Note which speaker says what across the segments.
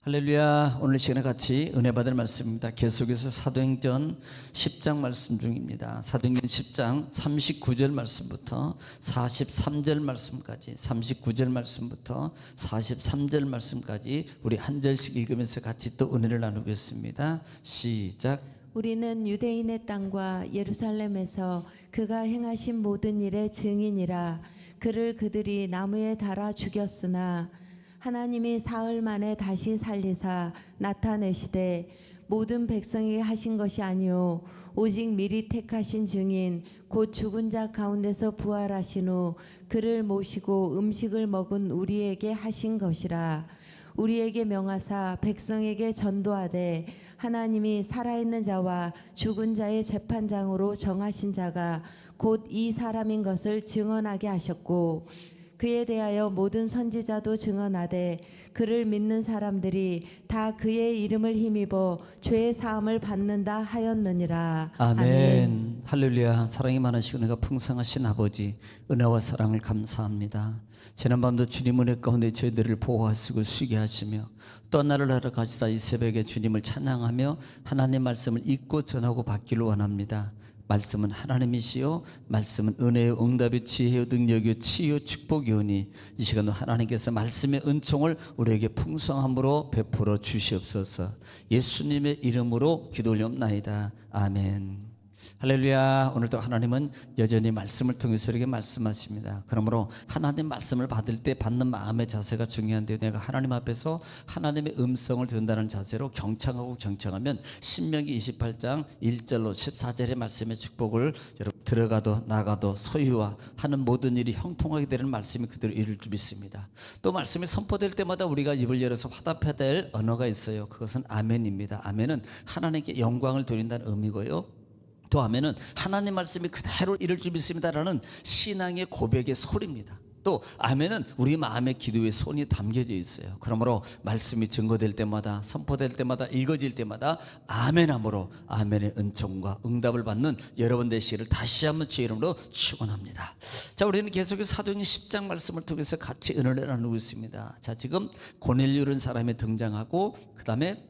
Speaker 1: 할렐루야. 오늘 시간에 같이 은혜 받을 말씀입니다. 계속해서 사도행전 10장 말씀 중입니다. 사도행전 10장 39절 말씀부터 43절 말씀까지 39절 말씀부터 43절 말씀까지 우리 한 절씩 읽으면서 같이 또 은혜를 나누겠습니다. 시작.
Speaker 2: 우리는 유대인의 땅과 예루살렘에서 그가 행하신 모든 일의 증인이라. 그를 그들이 나무에 달아 죽였으나 하나님이 사흘 만에 다시 살리사 나타내시되 모든 백성에게 하신 것이 아니요 오직 미리 택하신 증인 곧 죽은 자 가운데서 부활하신 후 그를 모시고 음식을 먹은 우리에게 하신 것이라. 우리에게 명하사 백성에게 전도하되 하나님이 살아있는 자와 죽은 자의 재판장으로 정하신 자가 곧 이 사람인 것을 증언하게 하셨고, 그에 대하여 모든 선지자도 증언하되 그를 믿는 사람들이 다 그의 이름을 힘입어 죄의 사함을 받는다 하였느니라.
Speaker 1: 아멘. 할렐루야. 사랑이 많으시고 은혜가 풍성하신 아버지, 은혜와 사랑을 감사합니다. 지난밤도 주님 은혜 가운데 저희들을 보호하시고 쉬게 하시며 또 하나를 하러 가시다 이 새벽에 주님을 찬양하며 하나님 말씀을 읽고 전하고 받기를 원합니다. 말씀은 하나님이시요 말씀은 은혜요 응답요 지혜요 능력요 치유 축복이오니 이 시간도 하나님께서 말씀의 은총을 우리에게 풍성함으로 베풀어 주시옵소서. 예수님의 이름으로 기도 올리옵나이다. 아멘. 할렐루야. 오늘도 하나님은 여전히 말씀을 통해서 우리에게 말씀하십니다. 그러므로 하나님 말씀을 받을 때 받는 마음의 자세가 중요한데, 내가 하나님 앞에서 하나님의 음성을 듣는다는 자세로 경청하면 신명기 28장 1절로 14절의 말씀의 축복을 여러분 들어가도 나가도 소유와 하는 모든 일이 형통하게 되는 말씀이 그대로 이룰 줄 믿습니다. 또 말씀이 선포될 때마다 우리가 입을 열어서 화답해야 될 언어가 있어요. 그것은 아멘입니다. 아멘은 하나님께 영광을 돌린다는 의미고요. 또 아멘은 하나님 말씀이 그대로 이룰 줄 믿습니다라는 신앙의 고백의 소리입니다. 또 아멘은 우리 마음의 기도의 손이 담겨져 있어요. 그러므로 말씀이 증거될 때마다 선포될 때마다 읽어질 때마다 아멘함으로 아멘의 은총과 응답을 받는 여러분 되시기를 다시 한번 주의 이름으로 축원합니다. 자, 우리는 계속해서 사도행전 10장 말씀을 통해서 같이 은혜를 나누고 있습니다. 자, 지금 고넬료라는 사람이 등장하고 그 다음에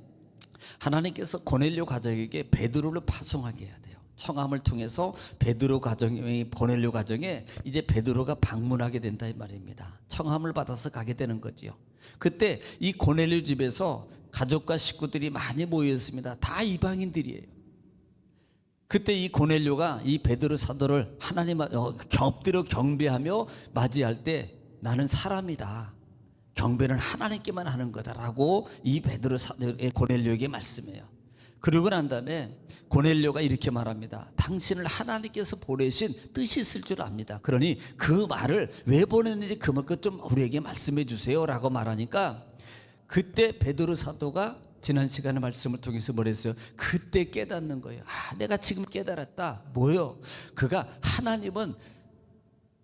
Speaker 1: 하나님께서 고넬료 가정에게 베드로를 파송하게 해야 돼요. 청함을 통해서 베드로 가정이 고넬료 가정에 이제 베드로가 방문하게 된다 이 말입니다. 청함을 받아서 가게 되는 거지요. 그때 이 고넬료 집에서 가족과 식구들이 많이 모여 있습니다. 다 이방인들이에요. 그때 이 고넬료가 이 베드로 사도를 하나님 엎드려 경배하며 맞이할 때 나는 사람이다. 경배는 하나님께만 하는 거다라고 이 베드로 사도의 고넬료에게 말씀해요. 그러고 난 다음에 고넬료가 이렇게 말합니다. 당신을 하나님께서 보내신 뜻이 있을 줄 압니다. 그러니 그 말을 왜 보냈는지 그만큼 좀 우리에게 말씀해 주세요 라고 말하니까, 그때 베드로 사도가 지난 시간의 말씀을 통해서 뭐랬어요? 그때 깨닫는 거예요. 내가 지금 깨달았다. 뭐요? 그가 하나님은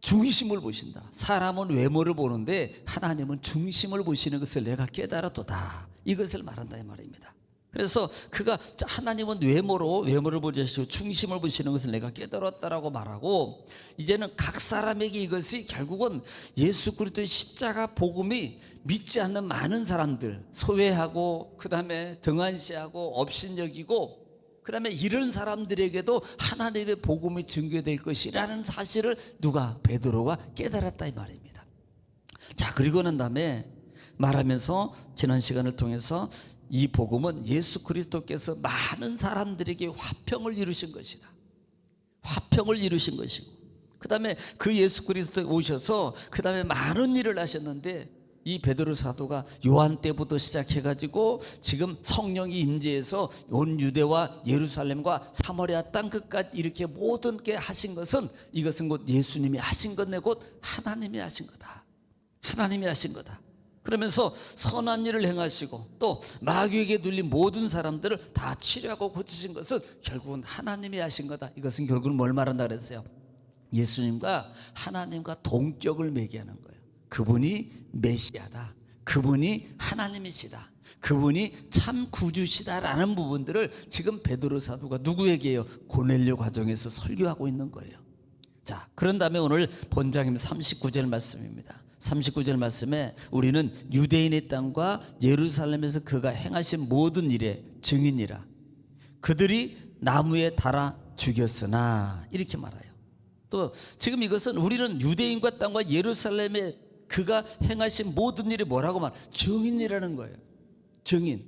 Speaker 1: 중심을 보신다. 사람은 외모를 보는데 하나님은 중심을 보시는 것을 내가 깨달았도다. 이것을 말한다 이 말입니다. 그래서 그가 하나님은 외모를 보시고 중심을 보시는 것을 내가 깨달았다라고 말하고, 이제는 각 사람에게 이것이 결국은 예수 그리스도의 십자가 복음이 믿지 않는 많은 사람들, 소외하고 그 다음에 등한시하고 업신여기고 그 다음에 이런 사람들에게도 하나님의 복음이 증거될 것이라는 사실을 누가? 베드로가 깨달았다 이 말입니다. 자, 그리고 난 다음에 말하면서 지난 시간을 통해서 이 복음은 예수 그리스도께서 많은 사람들에게 화평을 이루신 것이다. 화평을 이루신 것이고, 그 다음에 그 예수 그리스도 오셔서 그 다음에 많은 일을 하셨는데, 이 베드로 사도가 요한 때부터 시작해가지고 지금 성령이 임재해서 온 유대와 예루살렘과 사마리아 땅 끝까지 이렇게 모든 게 하신 것은, 이것은 곧 예수님이 하신 것, 곧 하나님이 하신 거다. 하나님이 하신 거다. 그러면서 선한 일을 행하시고 또 마귀에게 눌린 모든 사람들을 다 치료하고 고치신 것은 결국은 하나님이 하신 거다. 이것은 결국은 뭘 말한다 그랬어요? 예수님과 하나님과 동격을 매게 하는 거예요. 그분이 메시아다. 그분이 하나님이시다. 그분이 참 구주시다라는 부분들을 지금 베드로 사도가 누구에게요? 고넬료 가정에서 설교하고 있는 거예요. 자, 그런 다음에 오늘 본장님 39절 말씀입니다. 39절 말씀에 우리는 유대인의 땅과 예루살렘에서 그가 행하신 모든 일의 증인이라. 그들이 나무에 달아 죽였으나 이렇게 말해요. 또 지금 이것은 우리는 유대인과 땅과 예루살렘에 그가 행하신 모든 일이 뭐라고 말? 증인이라는 거예요. 증인.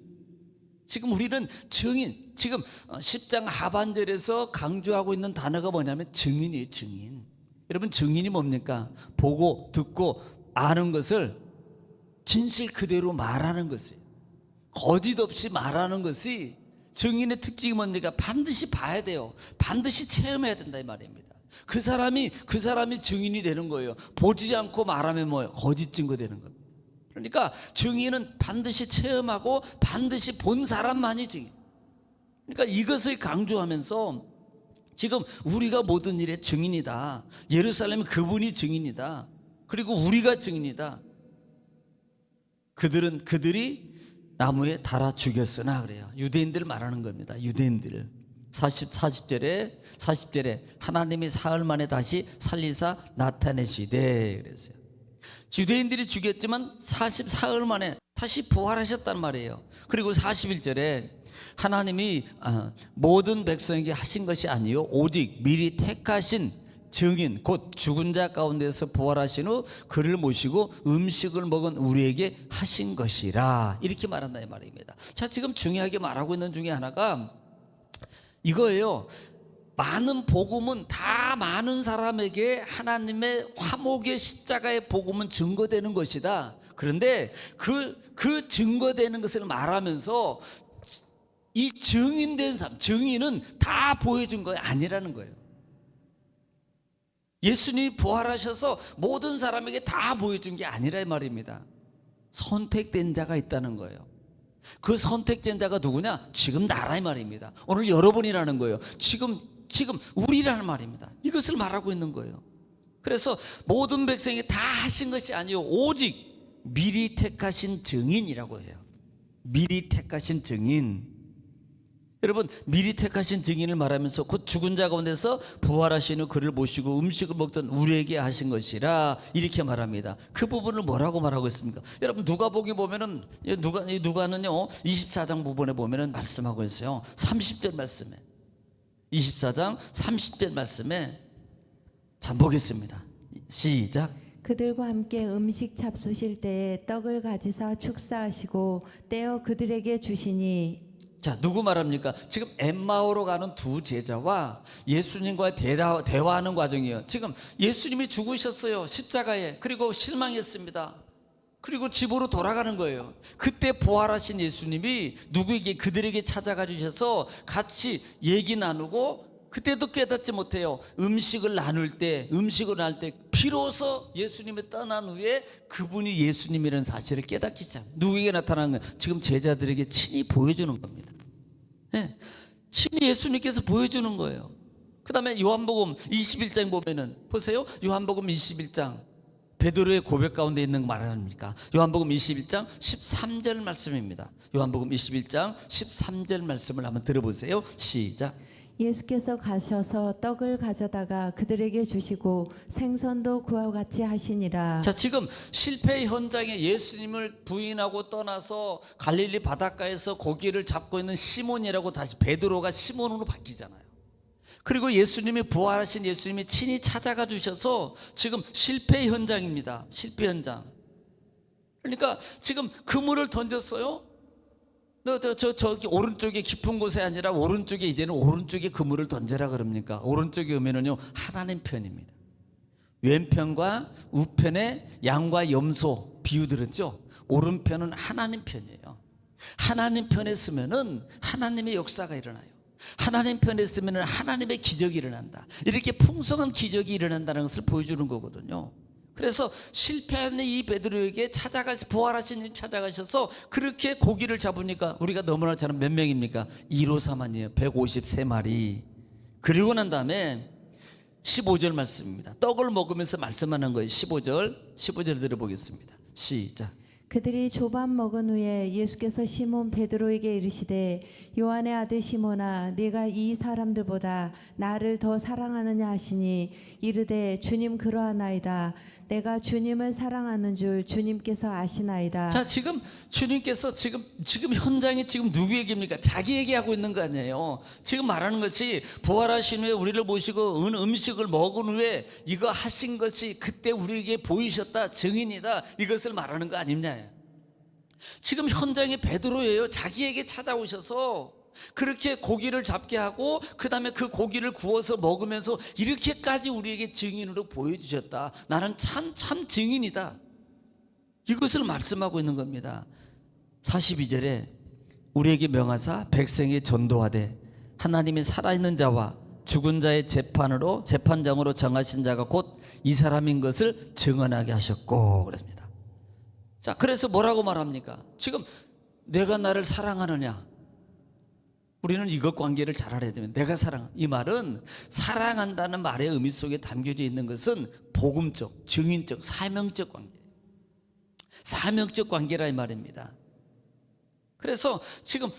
Speaker 1: 지금 우리는 증인. 지금 10장 하반절에서 강조하고 있는 단어가 뭐냐면 증인이에요. 증인. 여러분, 증인이 뭡니까? 보고 듣고 아는 것을 진실 그대로 말하는 것이에요. 거짓 없이 말하는 것이 증인의 특징이 뭡니까? 반드시 봐야 돼요. 반드시 체험해야 된다 이 말입니다. 그 사람이 증인이 되는 거예요. 보지 않고 말하면 뭐예요? 거짓 증거 되는 겁니다. 그러니까 증인은 반드시 체험하고 반드시 본 사람만이 증인. 그러니까 이것을 강조하면서 지금 우리가 모든 일의 증인이다. 예루살렘은 그분이 증인이다. 그리고 우리가 증인이다. 그들이 나무에 달아 죽였으나 그래요. 유대인들을 말하는 겁니다. 유대인들. 40절에 하나님이 사흘 만에 다시 살리사 나타내시되 그랬어요. 유대인들이 죽였지만 44일 만에 다시 부활하셨단 말이에요. 그리고 41절에 하나님이 모든 백성에게 하신 것이 아니요 오직 미리 택하신 증인 곧 죽은 자 가운데서 부활하신 후 그를 모시고 음식을 먹은 우리에게 하신 것이라 이렇게 말한다 이 말입니다. 자, 지금 중요하게 말하고 있는 중에 하나가 이거예요. 많은 복음은 다 많은 사람에게 하나님의 화목의 십자가의 복음은 증거되는 것이다. 그런데 그 증거되는 것을 말하면서 이 증인된 사람, 증인은 다 보여준 거 아니라는 거예요. 예수님이 부활하셔서 모든 사람에게 다 보여준 게 아니라 이 말입니다. 선택된 자가 있다는 거예요. 그 선택된 자가 누구냐? 지금 나라 이 말입니다. 오늘 여러분이라는 거예요. 지금 우리라는 말입니다. 이것을 말하고 있는 거예요. 그래서 모든 백성이 다 하신 것이 아니요 오직 미리 택하신 증인이라고 해요. 미리 택하신 증인. 여러분, 미리 택하신 증인을 말하면서 곧 죽은 자 가운데서 부활하신 후 그를 모시고 음식을 먹던 우리에게 하신 것이라 이렇게 말합니다. 그 부분을 뭐라고 말하고 있습니까? 여러분, 누가복음 보면은 누가는요 24장 부분에 보면은 말씀하고 있어요. 30절 말씀에 24장 30절 말씀에 자 보겠습니다. 시작.
Speaker 2: 그들과 함께 음식 잡수실 때에 떡을 가지사 축사하시고 떼어 그들에게 주시니.
Speaker 1: 자, 누구 말합니까? 지금 엠마오로 가는 두 제자와 예수님과 대화하는 과정이에요. 지금 예수님이 죽으셨어요. 십자가에. 그리고 실망했습니다. 그리고 집으로 돌아가는 거예요. 그때 부활하신 예수님이 그들에게 찾아가 주셔서 같이 얘기 나누고 그때도 깨닫지 못해요. 음식을 나눌 때 비로소 예수님이 떠난 후에 그분이 예수님이라는 사실을 깨닫기 시작합니다. 누구에게 나타나는 거예요? 지금 제자들에게 친히 보여주는 겁니다. 네, 친히 예수님께서 보여주는 거예요. 그 다음에 요한복음 21장 보면은 보세요. 요한복음 21장 베드로의 고백 가운데 있는 거 말합니까? 요한복음 21장 13절 말씀입니다. 요한복음 21장 13절 말씀을 한번 들어보세요. 시작.
Speaker 2: 예수께서 가셔서 떡을 가져다가 그들에게 주시고 생선도 그와 같이 하시니라.
Speaker 1: 자, 지금 실패 현장에 예수님을 부인하고 떠나서 갈릴리 바닷가에서 고기를 잡고 있는 시몬이라고 다시 베드로가 시몬으로 바뀌잖아요. 그리고 예수님이 부활하신 예수님이 친히 찾아가 주셔서 지금 실패 현장입니다. 실패 현장. 그러니까 지금 그물을 던졌어요. 저기 오른쪽에 깊은 곳에 아니라 오른쪽에 이제는 오른쪽에 그물을 던져라 그럽니까? 오른쪽에 오면은요 하나님 편입니다. 왼편과 우편에 양과 염소 비유 들었죠? 오른편은 하나님 편이에요. 하나님 편에 쓰면은 하나님의 역사가 일어나요. 하나님 편에 쓰면은 하나님의 기적이 일어난다. 이렇게 풍성한 기적이 일어난다는 것을 보여주는 거거든요. 그래서 실패한 이 베드로에게 부활하신 님 찾아가셔서 그렇게 고기를 잡으니까 우리가 너무나 잘 아는 몇 명입니까? 153만이에요. 153마리. 그리고 난 다음에 15절 말씀입니다. 떡을 먹으면서 말씀하는 거예요. 15절 들어보겠습니다. 시작.
Speaker 2: 그들이 조반 먹은 후에 예수께서 시몬 베드로에게 이르시되 요한의 아들 시몬아 네가 이 사람들보다 나를 더 사랑하느냐 하시니 이르되 주님 그러하나이다. 내가 주님을 사랑하는 줄 주님께서 아시나이다.
Speaker 1: 자, 지금 주님께서 지금 현장에 지금 누구 얘기입니까? 자기 얘기하고 있는 거 아니에요. 지금 말하는 것이 부활하신 후에 우리를 모시고 음식을 먹은 후에 이거 하신 것이 그때 우리에게 보이셨다, 증인이다, 이것을 말하는 거 아니냐. 지금 현장에 베드로예요. 자기에게 찾아오셔서 그렇게 고기를 잡게 하고 그 다음에 그 고기를 구워서 먹으면서 이렇게까지 우리에게 증인으로 보여주셨다. 나는 참 증인이다. 이것을 말씀하고 있는 겁니다. 42절에 우리에게 명하사 백성에 전도하되 하나님이 살아있는 자와 죽은 자의 재판장으로 정하신 자가 곧 이 사람인 것을 증언하게 하셨고 그랬습니다. 자, 그래서 뭐라고 말합니까? 지금 내가 나를 사랑하느냐? 우리는 이것 관계를 잘 알아야 되면 내가 이 말은 사랑한다는 말의 의미 속에 담겨져 있는 것은 복음적, 증인적, 사명적 관계, 사명적 관계라 이 말입니다. 그래서 지금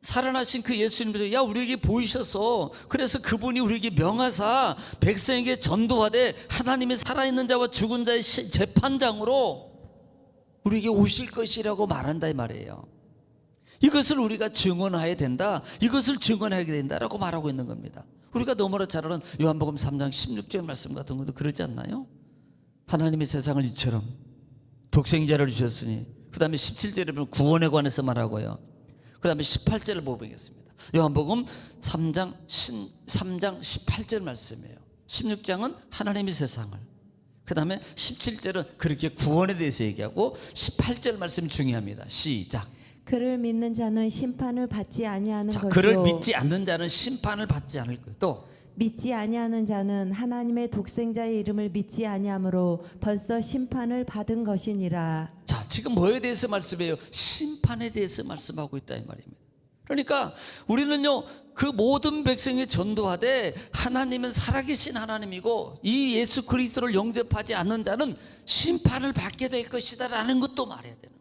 Speaker 1: 살아나신 그 예수님께서 야 우리에게 보이셔서 그래서 그분이 우리에게 명하사 백성에게 전도하되 하나님의 살아있는 자와 죽은 자의 재판장으로 우리에게 오실 것이라고 말한다 이 말이에요. 이것을 우리가 증언해야 된다. 이것을 증언하게 된다라고 말하고 있는 겁니다. 우리가 너무나 잘 아는 요한복음 3장 16절 말씀 같은 것도 그러지 않나요? 하나님이 세상을 이처럼 독생자를 주셨으니 그 다음에 17절에 보면 구원에 관해서 말하고요. 그 다음에 18절을 보겠습니다. 요한복음 3장 18절 말씀이에요. 16장은 하나님이 세상을, 그 다음에 17절은 그렇게 구원에 대해서 얘기하고 18절 말씀 중요합니다. 시작.
Speaker 2: 그를 믿는 자는 심판을 받지 아니하는 것이요
Speaker 1: 그를 믿지 않는 자는 심판을 받지 않을 거예요. 또
Speaker 2: 믿지 아니하는 자는 하나님의 독생자의 이름을 믿지 아니하므로 벌써 심판을 받은 것이니라.
Speaker 1: 자, 지금 뭐에 대해서 말씀해요? 심판에 대해서 말씀하고 있다 이 말입니다. 그러니까 우리는요 그 모든 백성에 전도하되 하나님은 살아계신 하나님이고 이 예수 그리스도를 영접하지 않는 자는 심판을 받게 될 것이다 라는 것도 말해야 되는 거예요.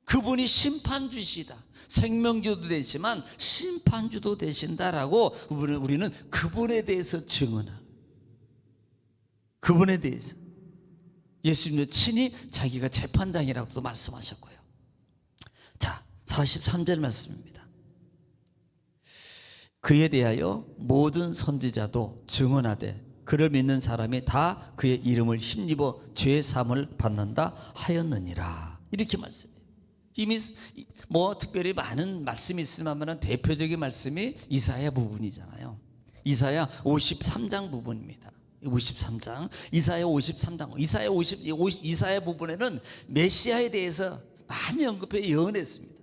Speaker 1: 그분이 심판주시다. 생명주도 되지만 심판주도 되신다라고 우리는 그분에 대해서 증언하고 그분에 대해서 예수님도 친히 자기가 재판장이라고도 말씀하셨고요. 자, 43절 말씀입니다. 그에 대하여 모든 선지자도 증언하되 그를 믿는 사람이 다 그의 이름을 힘입어 죄 사함을 받는다 하였느니라. 이렇게 말씀해요. 이미 뭐 특별히 많은 말씀이 있으면 대표적인 말씀이 이사야 부분이잖아요. 이사야 53장 부분입니다. 53장 이사야 53장 이사야 부분에는 메시아에 대해서 많이 언급해 예언했습니다.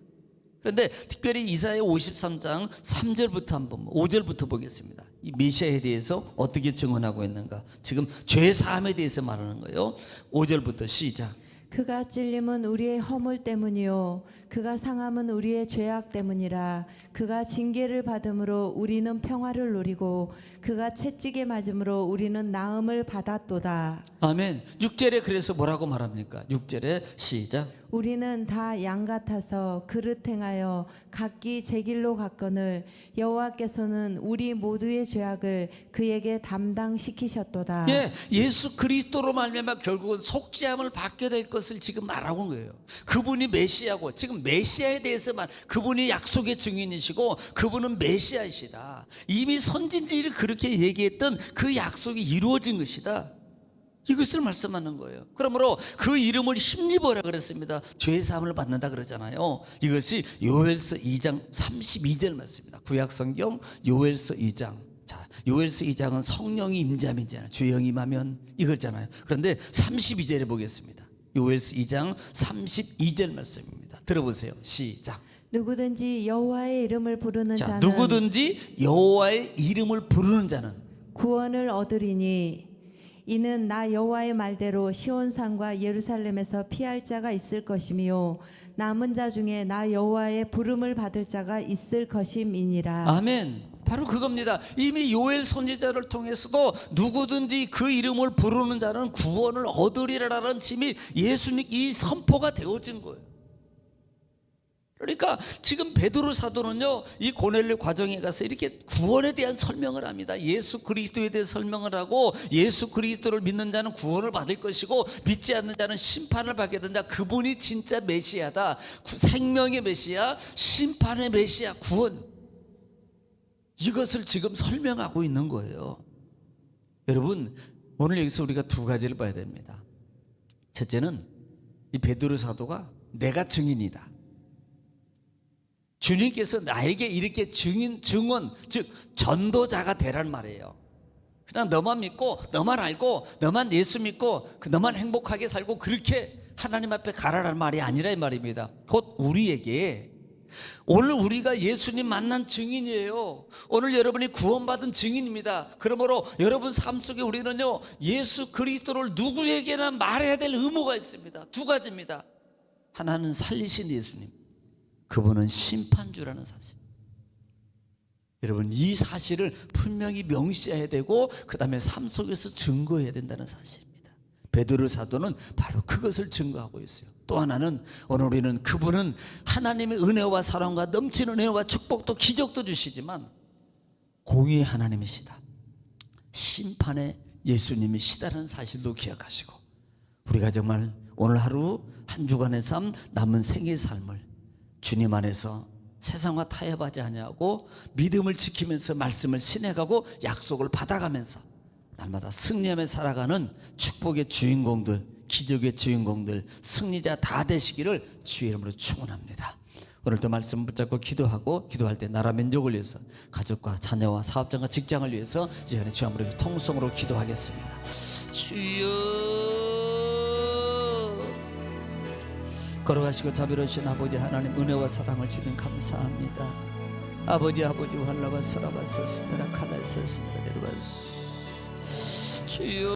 Speaker 1: 그런데 특별히 이사야 53장 3절부터 한번 5절부터 보겠습니다. 이 메시아에 대해서 어떻게 증언하고 있는가. 지금 죄 사함에 대해서 말하는 거예요. 5절부터 시작.
Speaker 2: 그가 찔림은 우리의 허물 때문이요 그가 상함은 우리의 죄악 때문이라. 그가 징계를 받음으로 우리는 평화를 누리고 그가 채찍에 맞음으로 우리는 나음을 받았도다.
Speaker 1: 아멘. 6절에 그래서 뭐라고 말합니까? 6절에 시작.
Speaker 2: 우리는 다 양 같아서 그릇 행하여 각기 제 길로 갔거늘 여호와께서는 우리 모두의 죄악을 그에게 담당시키셨도다.
Speaker 1: 예, 예수 그리스도로 말미암아 결국은 속죄함을 받게 될 것을 지금 말하고 있는 거예요. 그분이 메시아고 지금 메시아에 대해서만 그분이 약속의 증인이시고 그분은 메시아이시다. 이미 선진들이 그렇게 얘기했던 그 약속이 이루어진 것이다. 이것을 말씀하는 거예요. 그러므로 그 이름을 힘입어라 그랬습니다. 죄 사함을 받는다 그러잖아요. 이것이 요엘서 2장 32절 말씀입니다. 구약 성경 요엘서 2장. 자, 요엘서 2장은 성령이 임재함이잖아요. 주의 영이 임하면 이거잖아요. 그런데 32절에 보겠습니다. 요엘서 2장 32절 말씀입니다. 들어보세요. 시작.
Speaker 2: 누구든지 여호와의 이름을 부르는 자는
Speaker 1: 누구든지 여호와의 이름을 부르는 자는
Speaker 2: 구원을 얻으리니 이는 나 여호와의 말대로 시온산과 예루살렘에서 피할 자가 있을 것이며 남은 자 중에 나 여호와의 부름을 받을 자가 있을 것임이니라.
Speaker 1: 아멘. 바로 그겁니다. 이미 요엘 선지자를 통해서도 누구든지 그 이름을 부르는 자는 구원을 얻으리라라는 짐이 예수님 이 선포가 되어진 거예요. 그러니까 지금 베드로 사도는요, 이 고넬료 과정에 가서 이렇게 구원에 대한 설명을 합니다. 예수 그리스도에 대해 설명을 하고, 예수 그리스도를 믿는 자는 구원을 받을 것이고 믿지 않는 자는 심판을 받게 된다. 그분이 진짜 메시아다. 생명의 메시아, 심판의 메시아, 구원. 이것을 지금 설명하고 있는 거예요. 여러분, 오늘 여기서 우리가 두 가지를 봐야 됩니다. 첫째는 이 베드로 사도가 내가 증인이다. 주님께서 나에게 이렇게 증언, 즉 전도자가 되란 말이에요. 그냥 너만 믿고, 너만 알고, 너만 예수 믿고, 너만 행복하게 살고 그렇게 하나님 앞에 가라란 말이 아니라 이 말입니다. 곧 우리에게, 오늘 우리가 예수님 만난 증인이에요. 오늘 여러분이 구원받은 증인입니다. 그러므로 여러분 삶 속에 우리는요, 예수 그리스도를 누구에게나 말해야 될 의무가 있습니다. 두 가지입니다. 하나는 살리신 예수님, 그분은 심판주라는 사실. 여러분, 이 사실을 분명히 명시해야 되고 그 다음에 삶 속에서 증거해야 된다는 사실입니다. 베드로 사도는 바로 그것을 증거하고 있어요. 또 하나는 오늘 우리는 그분은 하나님의 은혜와 사랑과 넘치는 은혜와 축복도 기적도 주시지만 공의의 하나님이시다, 심판의 예수님이시다는 사실도 기억하시고, 우리가 정말 오늘 하루 한 주간의 삶, 남은 생의 삶을 주님 안에서 세상과 타협하지 아니하고 믿음을 지키면서 말씀을 신뢰하고 약속을 받아가면서 날마다 승리하며 살아가는 축복의 주인공들, 기적의 주인공들, 승리자 다 되시기를 주의 이름으로 축원합니다. 오늘도 말씀 붙잡고 기도하고, 기도할 때 나라 민족을 위해서, 가족과 자녀와 사업장과 직장을 위해서 이 시간에 주 아무리 통성으로 기도하겠습니다. 주여, 걸어가시고 자비로우신 아버지 하나님, 은혜와 사랑을 주님 감사합니다. 아버지 활라바 서라바 서스나라 칼라 서스나라 내려바 주여.